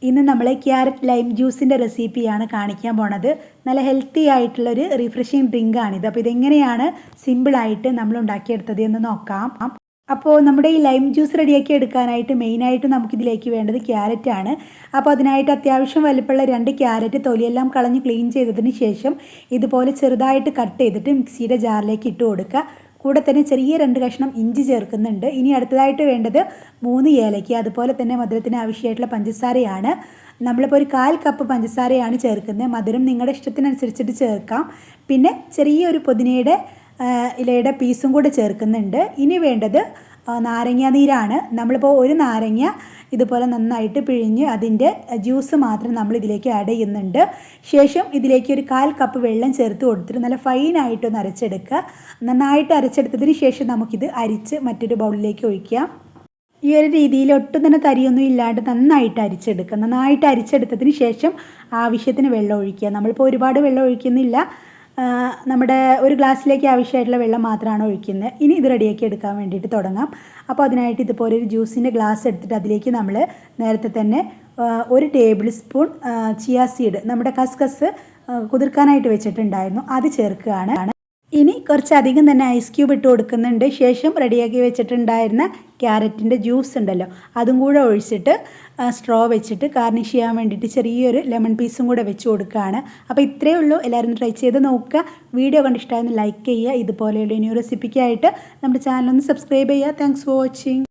ഇന്ന് നമ്മൾ carrot lime ജ്യൂസിൻ്റെ റെസിപ്പിയാണ് കാണിക്കാൻ പോണത്. നല്ല ഹെൽത്തി ആയിട്ടുള്ളൊരു റിഫ്രഷിങ് ഡ്രിങ്കാണിത്. അപ്പോൾ ഇതെങ്ങനെയാണ് സിമ്പിളായിട്ട് നമ്മൾ ഉണ്ടാക്കിയെടുത്തത് എന്ന് നോക്കാം. അപ്പോൾ നമ്മുടെ ഈ ലൈം ജ്യൂസ് റെഡിയാക്കി എടുക്കാനായിട്ട് മെയിനായിട്ട് നമുക്കിതിലേക്ക് വേണ്ടത് ക്യാരറ്റാണ്. അപ്പോൾ അതിനായിട്ട് അത്യാവശ്യം വലിപ്പമുള്ള 2 ക്യാരറ്റ് തൊലിയെല്ലാം കളഞ്ഞ് ക്ലീൻ ചെയ്തതിന് ശേഷം ഇതുപോലെ ചെറുതായിട്ട് കട്ട് ചെയ്തിട്ട് മിക്സിയുടെ ജാറിലേക്ക് ഇട്ട് കൊടുക്കുക. കൂടെ തന്നെ ചെറിയ 2 കഷ്ണം ഇഞ്ചി ചേർക്കുന്നുണ്ട്. ഇനി അടുത്തതായിട്ട് വേണ്ടത് 3 ഏലയ്ക്ക, അതുപോലെ തന്നെ മധുരത്തിന് ആവശ്യമായിട്ടുള്ള പഞ്ചസാരയാണ്. നമ്മളിപ്പോൾ ഒരു 1/4 കപ്പ് പഞ്ചസാരയാണ് ചേർക്കുന്നത്. മധുരം നിങ്ങളുടെ ഇഷ്ടത്തിനനുസരിച്ചിട്ട് ചേർക്കാം. പിന്നെ ചെറിയൊരു പുതിനയുടെ ഇലയുടെ പീസും കൂടെ ചേർക്കുന്നുണ്ട്. ഇനി വേണ്ടത് നാരങ്ങ നീരാണ്. നമ്മളിപ്പോൾ ഒരു നാരങ്ങ ഇതുപോലെ നന്നായിട്ട് പിഴിഞ്ഞ് അതിൻ്റെ ജ്യൂസ് മാത്രം നമ്മൾ ഇതിലേക്ക് ആഡ് ചെയ്യുന്നുണ്ട്. ശേഷം ഇതിലേക്ക് ഒരു 1/4 കപ്പ് വെള്ളം ചേർത്ത് കൊടുത്തിട്ട് നല്ല ഫൈനായിട്ടൊന്ന് അരച്ചെടുക്കുക. നന്നായിട്ട് അരച്ചെടുത്തതിന് ശേഷം നമുക്കിത് അരിച്ച് മറ്റൊരു ബൗളിലേക്ക് ഒഴിക്കാം. ഈ ഒരു രീതിയിൽ ഒട്ടും തന്നെ തരിയൊന്നും ഇല്ലാണ്ട് നന്നായിട്ട് അരിച്ചെടുക്കുക. നന്നായിട്ട് അരിച്ചെടുത്തതിന് ശേഷം ആവശ്യത്തിന് വെള്ളം ഒഴിക്കുക. നമ്മളിപ്പോൾ ഒരുപാട് വെള്ളം ഒഴിക്കുന്നില്ല, നമ്മുടെ ഒരു ഗ്ലാസ്സിലേക്ക് ആവശ്യമായിട്ടുള്ള വെള്ളം മാത്രമാണ് ഒഴിക്കുന്നത്. ഇനി ഇത് റെഡിയാക്കി എടുക്കാൻ വേണ്ടിയിട്ട് തുടങ്ങാം. അപ്പോൾ അതിനായിട്ട് ഇതുപോലെ ഒരു ജ്യൂസിൻ്റെ ഗ്ലാസ് എടുത്തിട്ട് അതിലേക്ക് നമ്മൾ നേരത്തെ തന്നെ 1 ടേബിൾ സ്പൂൺ ചിയ സീഡ്, നമ്മുടെ കസ്കസ് കുതിർക്കാനായിട്ട് വെച്ചിട്ടുണ്ടായിരുന്നു, അത് ചേർക്കുകയാണ്. ഇനി കുറച്ചധികം തന്നെ ഐസ് ക്യൂബ് ഇട്ട് കൊടുക്കുന്നുണ്ട്. ശേഷം റെഡിയാക്കി വെച്ചിട്ടുണ്ടായിരുന്ന ക്യാരറ്റിൻ്റെ ജ്യൂസ് ഉണ്ടല്ലോ, അതും കൂടെ ഒഴിച്ചിട്ട് സ്ട്രോ വെച്ചിട്ട് ഗാർണിഷ് ചെയ്യാൻ വേണ്ടിയിട്ട് ചെറിയൊരു ലെമൺ പീസും കൂടെ വെച്ച് കൊടുക്കുകയാണ്. അപ്പോൾ ഇത്രയേ ഉള്ളൂ. എല്ലാവരും ട്രൈ ചെയ്ത് നോക്കുക. വീഡിയോ കണ്ടിഷ്ടമായെന്ന് ലൈക്ക് ചെയ്യുക. ഇതുപോലെയുള്ള ഇനി റെസിപ്പിക്കായിട്ട് നമ്മുടെ ചാനലൊന്ന് സബ്സ്ക്രൈബ് ചെയ്യുക. Thanks for watching.